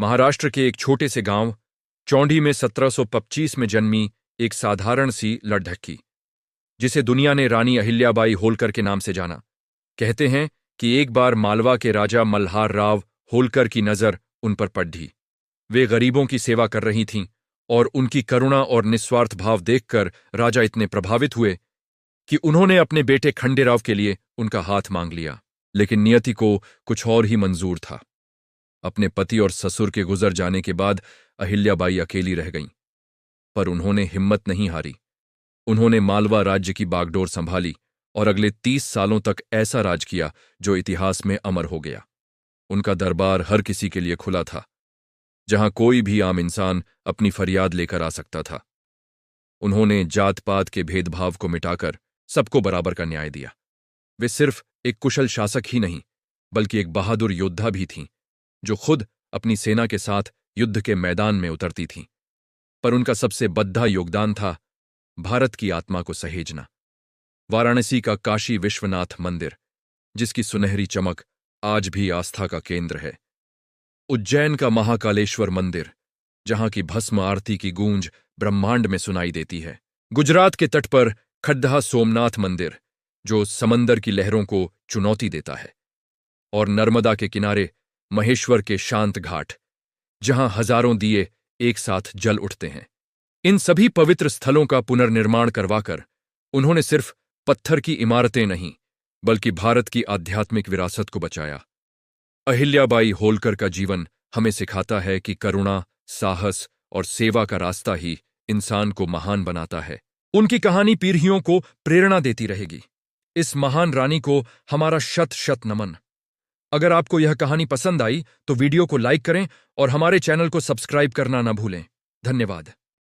महाराष्ट्र के एक छोटे से गांव चौंडी में 1725 में जन्मी एक साधारण सी लड़ढक्की, जिसे दुनिया ने रानी अहिल्याबाई होलकर के नाम से जाना। कहते हैं कि एक बार मालवा के राजा मल्हार राव होलकर की नजर उन पर पड़ी। वे गरीबों की सेवा कर रही थीं और उनकी करुणा और निस्वार्थ भाव देखकर राजा इतने प्रभावित हुए कि उन्होंने अपने बेटे खंडेराव के लिए उनका हाथ मांग लिया। लेकिन नियति को कुछ और ही मंजूर था। अपने पति और ससुर के गुजर जाने के बाद अहिल्याबाई अकेली रह गईं, पर उन्होंने हिम्मत नहीं हारी। उन्होंने मालवा राज्य की बागडोर संभाली और अगले 30 सालों तक ऐसा राज किया जो इतिहास में अमर हो गया। उनका दरबार हर किसी के लिए खुला था, जहां कोई भी आम इंसान अपनी फरियाद लेकर आ सकता था। उन्होंने जात पात के भेदभाव को मिटाकर सबको बराबर का न्याय दिया। वे सिर्फ एक कुशल शासक ही नहीं, बल्कि एक बहादुर योद्धा भी थीं, जो खुद अपनी सेना के साथ युद्ध के मैदान में उतरती थीं। पर उनका सबसे बद्धा योगदान था भारत की आत्मा को सहेजना। वाराणसी का काशी विश्वनाथ मंदिर, जिसकी सुनहरी चमक आज भी आस्था का केंद्र है। उज्जैन का महाकालेश्वर मंदिर, जहां की भस्म आरती की गूंज ब्रह्मांड में सुनाई देती है। गुजरात के तट पर खड्डहा सोमनाथ मंदिर, जो समंदर की लहरों को चुनौती देता है। और नर्मदा के किनारे महेश्वर के शांत घाट, जहां हजारों दिए एक साथ जल उठते हैं। इन सभी पवित्र स्थलों का पुनर्निर्माण करवाकर उन्होंने सिर्फ पत्थर की इमारतें नहीं, बल्कि भारत की आध्यात्मिक विरासत को बचाया। अहिल्याबाई होलकर का जीवन हमें सिखाता है कि करुणा, साहस और सेवा का रास्ता ही इंसान को महान बनाता है। उनकी कहानी पीढ़ियों को प्रेरणा देती रहेगी। इस महान रानी को हमारा शत शत नमन। अगर आपको यह कहानी पसंद आई तो वीडियो को लाइक करें और हमारे चैनल को सब्सक्राइब करना न भूलें। धन्यवाद।